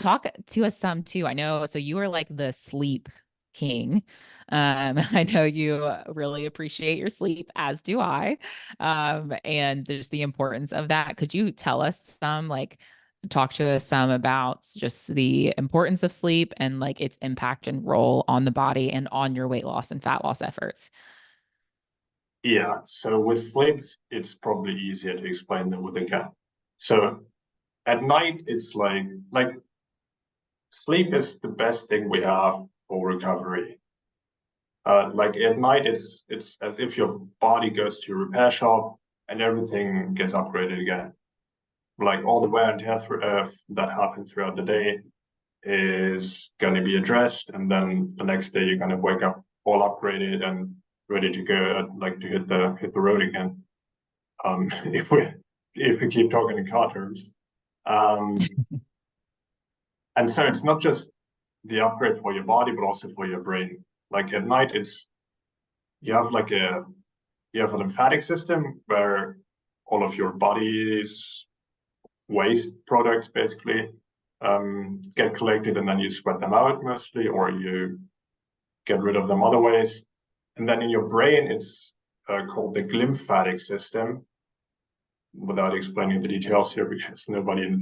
talk to us some too. I know, so you are like the sleep king. I know you really appreciate your sleep, as do I. And there's the importance of that. Could you tell us some, like, talk to us some about just the importance of sleep and like its impact and role on the body and on your weight loss and fat loss efforts? Yeah, so with sleep, it's probably easier to explain than with a cat. So at night, it's like sleep is the best thing we have for recovery. Like at night, it's as if your body goes to a repair shop and everything gets upgraded again. Like all the wear and tear that happens throughout the day is going to be addressed, and then the next day you're going to wake up all upgraded and ready to go, like to hit the road again. If we keep talking in car terms, um, and so it's not just the upgrade for your body, but also for your brain. Like at night, it's you have like a you have a lymphatic system where all of your body's waste products basically get collected, and then you sweat them out mostly, or you get rid of them other ways. And then in your brain, it's called the glymphatic system. Without explaining the details here, because nobody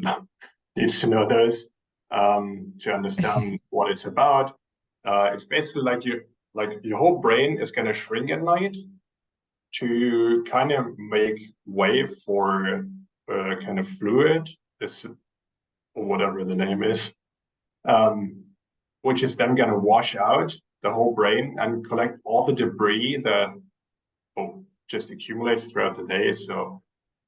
needs to know those to understand what it's about. It's basically like your whole brain is going to shrink at night to kind of make way for kind of fluid, this or whatever the name is, which is then going to wash out the whole brain and collect all the debris that just accumulates throughout the day. So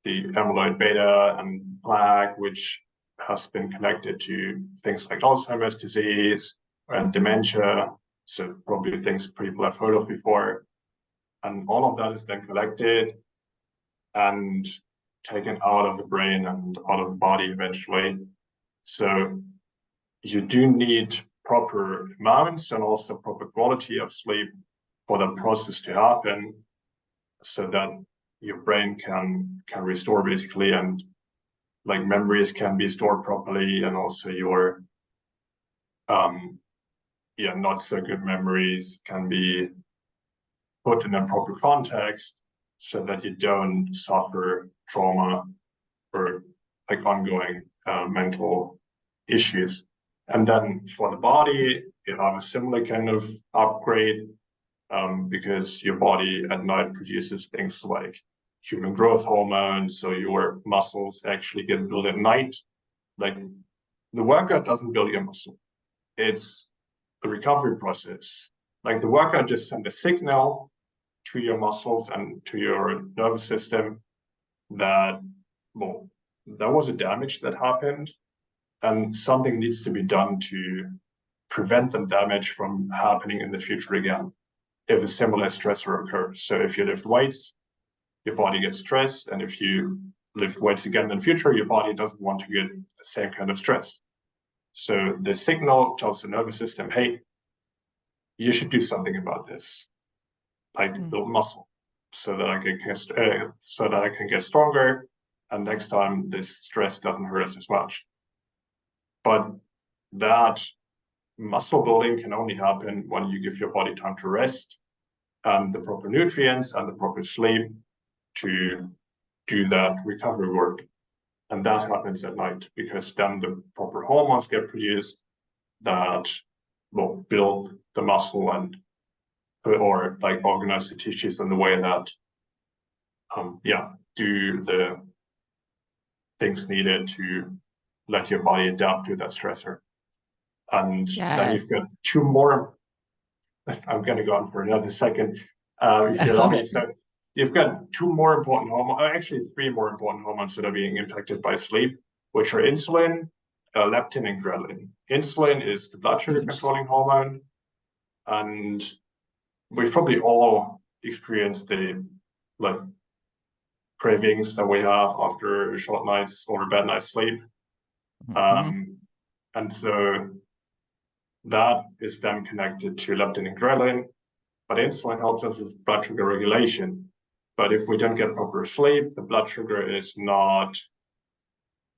the amyloid beta and plaque, which has been connected to things like Alzheimer's disease and dementia. So probably things people have heard of before. And all of that is then collected and taken out of the brain and out of the body eventually. So you do need proper amounts and also proper quality of sleep for that process to happen, so that your brain can restore basically, and like memories can be stored properly, and also your not so good memories can be put in a proper context so that you don't suffer trauma or like ongoing mental issues. And then for the body, you have a similar kind of upgrade, because your body at night produces things like human growth hormones, so your muscles actually get built at night. Like the workout doesn't build your muscle, it's the recovery process. Like the workout just sends a signal to your muscles and to your nervous system that, well, there was a damage that happened and something needs to be done to prevent the damage from happening in the future again if a similar stressor occurs. So if you lift weights, your body gets stressed, and if you lift weights again in the future, your body doesn't want to get the same kind of stress. So the signal tells the nervous system, hey, you should do something about this, like build muscle, so that I can get stronger, and next time this stress doesn't hurt us as much. But that muscle building can only happen when you give your body time to rest and the proper nutrients and the proper sleep to do that recovery work. And that happens at night, because then the proper hormones get produced that will build the muscle and or like organize the tissues in the way that do the things needed to let your body adapt to that stressor. And then you've got Yes. two more. I'm going to go on for another second, if you allow me. Okay. So you've got two more important hormones, actually three more important hormones that are being impacted by sleep, which are insulin, leptin, and ghrelin. Insulin is the blood sugar Huge. controlling hormone, and we've probably all experienced the like cravings that we have after short nights or a bad night's sleep. Mhm. And so that is then connected to leptin and ghrelin, but insulin helps us with blood sugar regulation. But if we don't get proper sleep, the blood sugar is not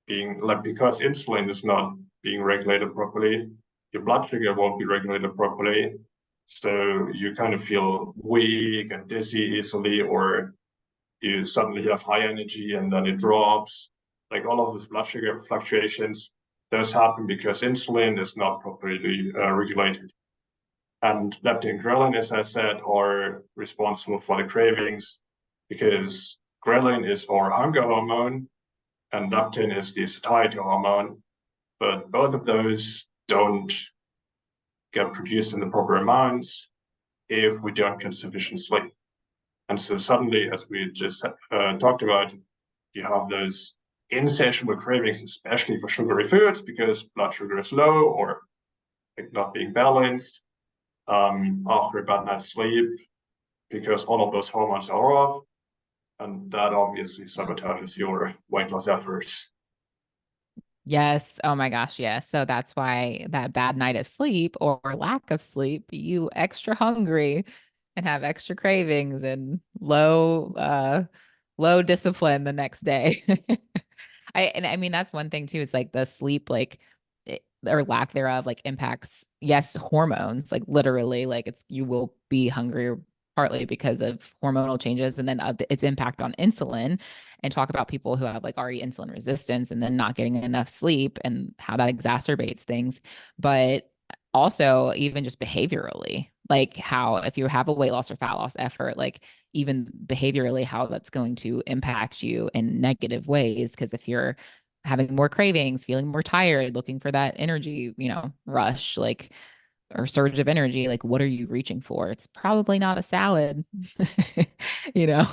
being, like, because insulin is not being regulated properly. Your blood sugar won't be regulated properly. So you kind of feel weak and dizzy easily, or you suddenly have high energy and then it drops. Like all of these blood sugar fluctuations, those happen because insulin is not properly regulated. And leptin and ghrelin, as I said, are responsible for the cravings because ghrelin is our hunger hormone and leptin is the satiety hormone. But both of those don't get produced in the proper amounts if we don't get sufficient sleep. And so suddenly, as we just talked about, you have those insatiable cravings, especially for sugary foods, because blood sugar is low or like not being balanced after a bad night's sleep, because all of those hormones are off, and that obviously sabotages your weight loss efforts. Yes. Oh my gosh. Yes. So that's why that bad night of sleep or lack of sleep, you extra hungry and have extra cravings and low discipline the next day. I mean that's one thing too. It's like the sleep or lack thereof like impacts, yes, hormones, like literally like you will be hungrier partly because of hormonal changes and then its impact on insulin, and talk about people who have like already insulin resistance and then not getting enough sleep and how that exacerbates things. But also even just behaviorally, like how if you have a weight loss or fat loss effort, like even behaviorally, how that's going to impact you in negative ways. Because if you're having more cravings, feeling more tired, looking for that energy, rush, like, or surge of energy, like what are you reaching for? It's probably not a salad, you know,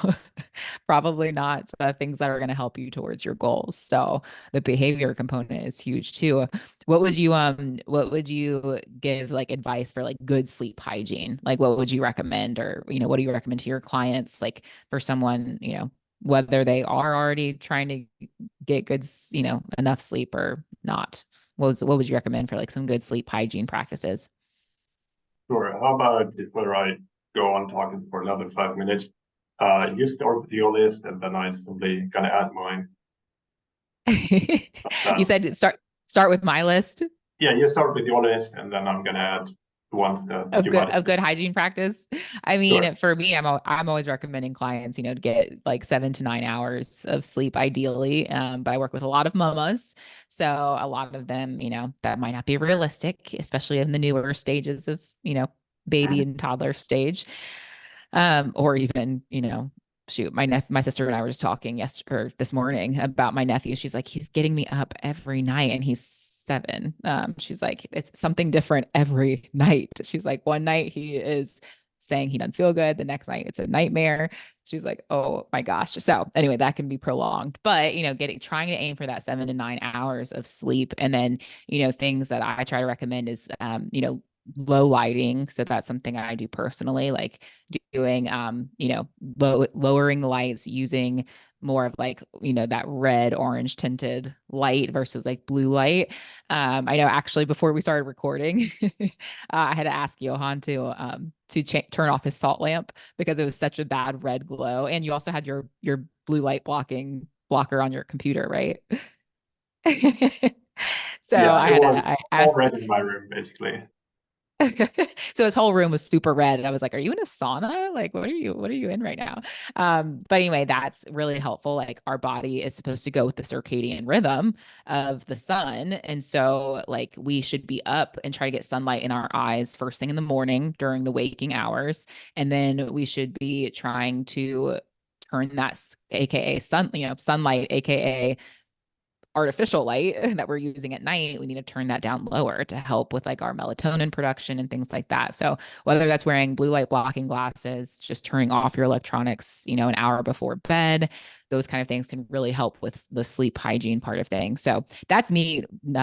probably not things that are going to help you towards your goals. So the behavior component is huge too. What would you give like advice for like good sleep hygiene? Like what would you recommend, or what do you recommend to your clients, like for someone, whether they are already trying to get good, enough sleep or not? What would you recommend for like some good sleep hygiene practices? Sure. How about before I go on talking for another 5 minutes, you start with your list and then I simply gonna add mine. You That said start with my list Yeah, you start with your list and then I'm gonna add the ones that of you good might have of good missed. hygiene practice. I Sure. mean, for me, I'm always recommending clients, to get like 7 to 9 hours of sleep ideally. But I work with a lot of mamas, so a lot of them, that might not be realistic, especially in the newer stages of, baby and toddler stage. Or even, shoot, my sister and I were just talking yesterday or this morning about my nephew. She's like, he's getting me up every night and he's 7. She's like, it's something different every night. She's like, one night he is saying he doesn't feel good. The next night it's a nightmare. She's like, oh my gosh. So anyway, that can be prolonged, but trying to aim for that 7 to 9 hours of sleep. And then, things that I try to recommend is, low lighting. So that's something I do personally, like doing, lowering the lights, using more of like, that red orange tinted light versus like blue light. I know actually before we started recording, I had to ask Johann to turn off his salt lamp because it was such a bad red glow. And you also had your blue light blocker on your computer, right? So Yeah, I it had was to, I all asked. red in my room basically. So his whole room was super red. I was like, "Are you in a sauna? Like, what are you in right now?" But anyway, that's really helpful. Like, our body is supposed to go with the circadian rhythm of the sun, and so like we should be up and try to get sunlight in our eyes first thing in the morning during the waking hours, and then we should be trying to turn that, aka sunlight, aka artificial light that we're using at night, we need to turn that down lower to help with like our melatonin production and things like that. So whether that's wearing blue light blocking glasses, just turning off your electronics, an hour before bed, those kind of things can really help with the sleep hygiene part of things. So that's me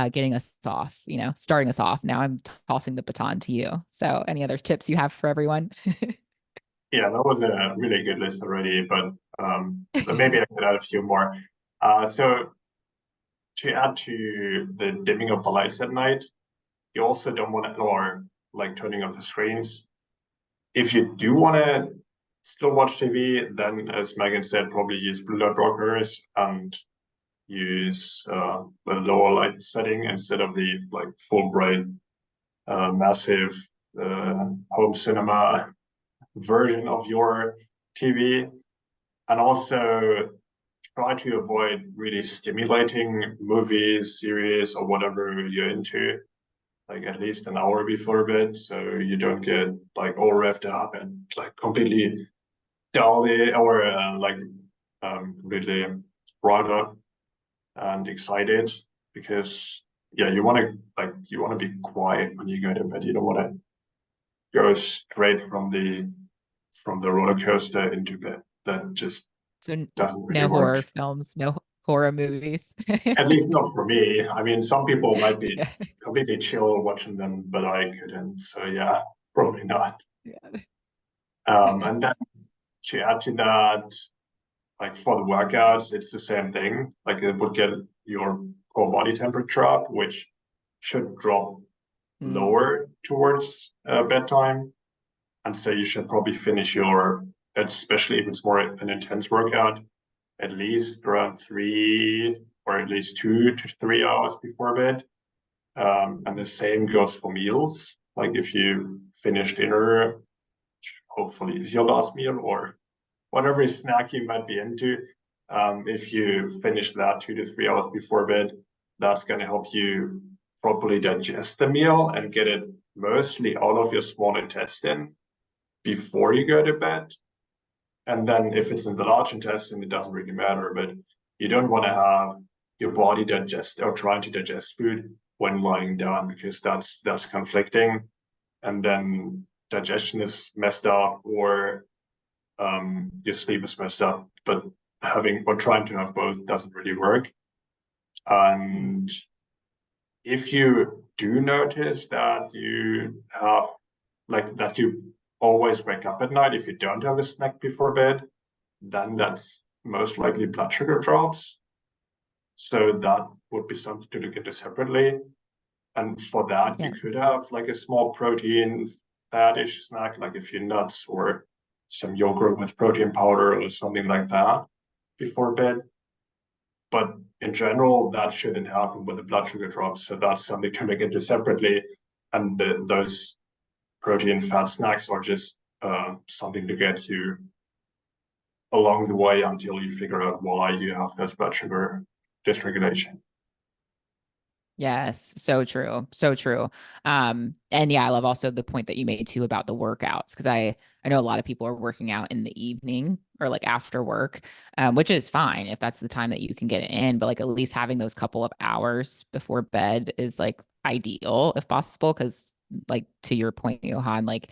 getting us off, starting us off. Now I'm tossing the baton to you. So any other tips you have for everyone? Yeah, that was a really good list already, but maybe I could add a few more. So to add to the dimming of the lights at night, you also don't want to, or like turning off the screens. If you do want to still watch TV, then as Megan said, probably use blue light blockers and use a lower light setting instead of the like full bright, massive home cinema version of your TV, and also try to avoid really stimulating movies, series, or whatever you're into, like at least an hour before bed, so you don't get like all revved up and like completely dully or completely brought up and excited, because yeah, you want to be quiet when you go to bed. You don't want to go straight from the roller coaster into bed. That just So doesn't really no work. horror films, no horror movies. At least not for me. I mean, some people might be Yeah. completely chill watching them, but I couldn't. So yeah, probably not. Yeah. And then to add to that, like for the workouts, it's the same thing. Like it would get your core body temperature up, which should drop Mm. lower towards bedtime. And so you should probably finish your, especially if it's more an intense workout, at least around 3 or at least 2 to 3 hours before bed. And the same goes for meals. Like if you finish dinner, hopefully it's your last meal or whatever snack you might be into. If you finish that 2 to 3 hours before bed, that's going to help you properly digest the meal and get it mostly out of your small intestine before you go to bed. And then if it's in the large intestine, it doesn't really matter, but you don't want to have your body digest or trying to digest food when lying down, because that's conflicting. And then digestion is messed up, or your sleep is messed up. But having or trying to have both doesn't really work. Mm. And if you do notice that you have like that you always wake up at night if you don't have a snack before bed, then that's most likely blood sugar drops. So that would be something to look into separately. And for that, you Yeah. could have like a small protein fat-ish snack, like a few nuts or some yogurt with protein powder or something like that before bed. But in general, that shouldn't happen with the blood sugar drops. So that's something to look into separately. And those protein fat snacks are just something to get you along the way until you figure out why you have this blood sugar dysregulation. Yes, so true. So true. And yeah, I love also the point that you made too about the workouts, because I know a lot of people are working out in the evening or like after work, which is fine if that's the time that you can get it in, but like at least having those couple of hours before bed is like ideal if possible, because like to your point, Johan, like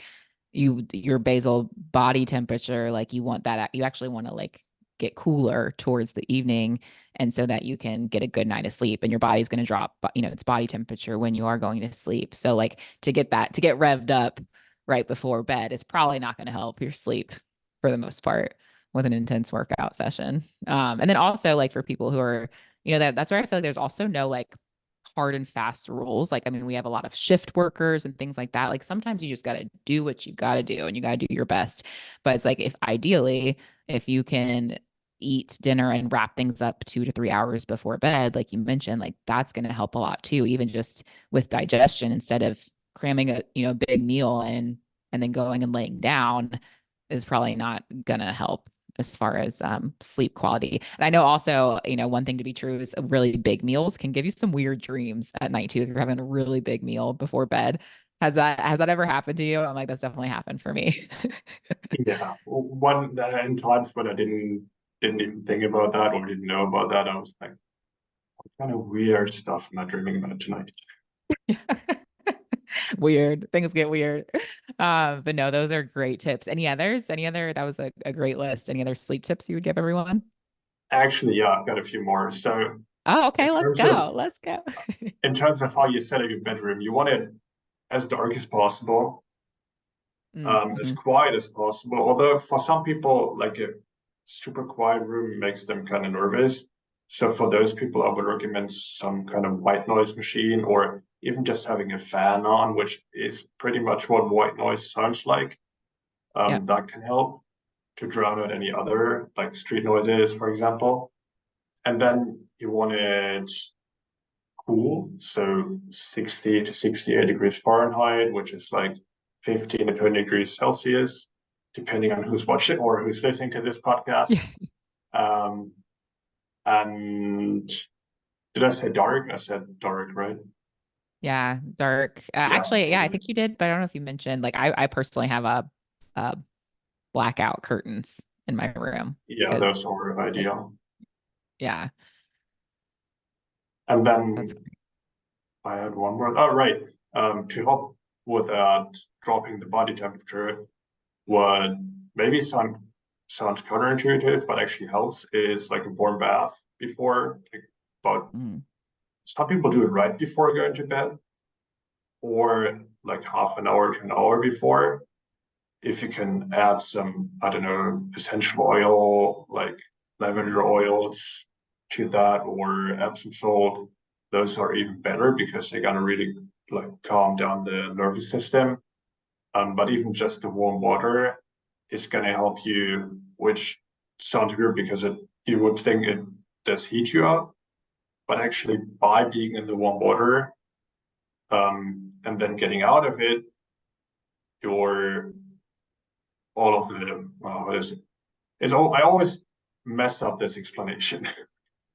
your basal body temperature, like you want that, you actually want to like get cooler towards the evening, and so that you can get a good night of sleep, and your body's going to drop its body temperature when you are going to sleep. So like to get revved up right before bed is probably not going to help your sleep for the most part with an intense workout session. And then also like for people who are, that's where I feel like there's also no like hard and fast rules. Like, I mean, we have a lot of shift workers and things like that. Like sometimes you just got to do what you got to do and you got to do your best. But it's like, if you can eat dinner and wrap things up 2 to 3 hours before bed, like you mentioned, like that's going to help a lot too, even just with digestion, instead of cramming a, big meal and then going and laying down is probably not going to help as far as sleep quality. And I know also, one thing to be true is really big meals can give you some weird dreams at night too. If you're having a really big meal before bed, has that ever happened to you? I'm like, that's definitely happened for me. Yeah, one in times when I didn't even think about that or didn't know about that, I was like, what kind of weird stuff am I dreaming about tonight? Weird. Things get weird. But no, those are great tips. Any others? That was a great list. Any other sleep tips you would give everyone? Actually, yeah, I've got a few more. So Oh, in okay. Let's terms of go. Let's go. how you set up your bedroom, you want it as dark as possible, as Mm-hmm. quiet as possible. Although for some people, like a super quiet room makes them kind of nervous. So for those people, I would recommend some kind of white noise machine, or even just having a fan on, which is pretty much what white noise sounds like. Yeah. That can help to drown out any other like street noises, for example. And then you want it cool, so 60 to 68 degrees Fahrenheit, which is like 15 to 20 degrees Celsius, depending on who's watching or who's listening to this podcast. Um, and did I say dark? I said dark, right? Yeah, dark. Yeah. Actually, yeah, I think you did, but I don't know if you mentioned like I personally have a blackout curtains in my room Yeah, those because are ideal. yeah, And that's then I had one more. Oh, right. To help with dropping the body temperature, what maybe sounds counterintuitive, but actually helps is like a warm bath before. Like, but mm, some people do it right before going to bed, or like half an hour to an hour before. If you can add some, I don't know, essential oil like lavender oils to that, or Epsom salt, those are even better because they're gonna really like calm down the nervous system. But even just the warm water is gonna help you, which sounds weird because you would think it does heat you up, but actually by being in the warm water, and then getting out of it, your all of the what is it? It's all I always mess up this explanation,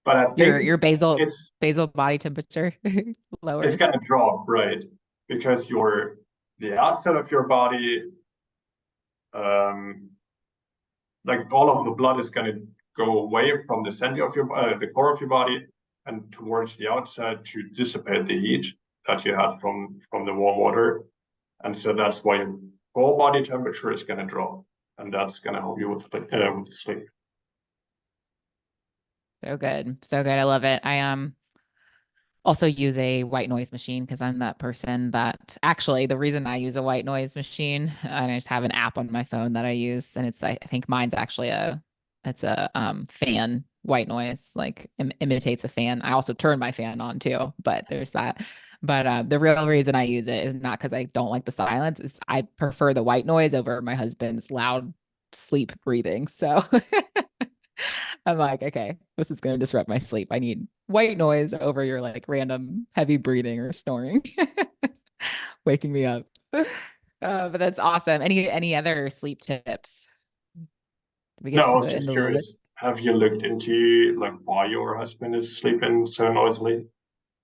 but I think your it's basal body temperature it's lowers. gonna drop, right? Because the outside of your body, um, like all of the blood is gonna go away from the center of the core of your body and towards the outside to dissipate the heat that you had from the warm water, and so that's why your whole body temperature is gonna drop, and that's gonna help you with sleep. So good. So good. I love it. I also use a white noise machine because I'm that person that actually the reason I use a white noise machine and I just have an app on my phone that I use and I think mine's actually it's a fan white noise like imitates a fan. I also turn my fan on too, but there's that. But the real reason I use it is not because I don't like the silence. Is I prefer the white noise over my husband's loud sleep breathing. So I'm like, okay, this is going to disrupt my sleep. I need white noise over your like random heavy breathing or snoring, waking me up. But that's awesome. Any other sleep tips? Did we No, get I to was the end just of the curious. list? Have you looked into like why your husband is sleeping so noisily?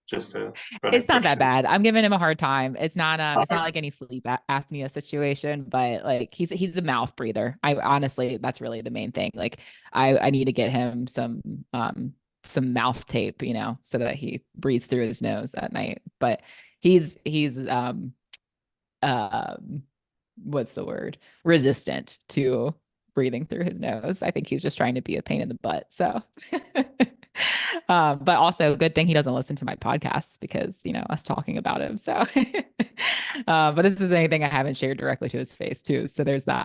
Just a better It's not that question. bad. I'm giving him a hard time. It's not Okay. like any sleep apnea situation, but like he's a mouth breather. I honestly, that's really the main thing. Like I need to get him some mouth tape, so that he breathes through his nose at night. But he's um what's the word? Resistant to breathing through his nose. I think he's just trying to be a pain in the butt. So but also good thing he doesn't listen to my podcasts because, us talking about him. So but this is anything I haven't shared directly to his face too. So there's that.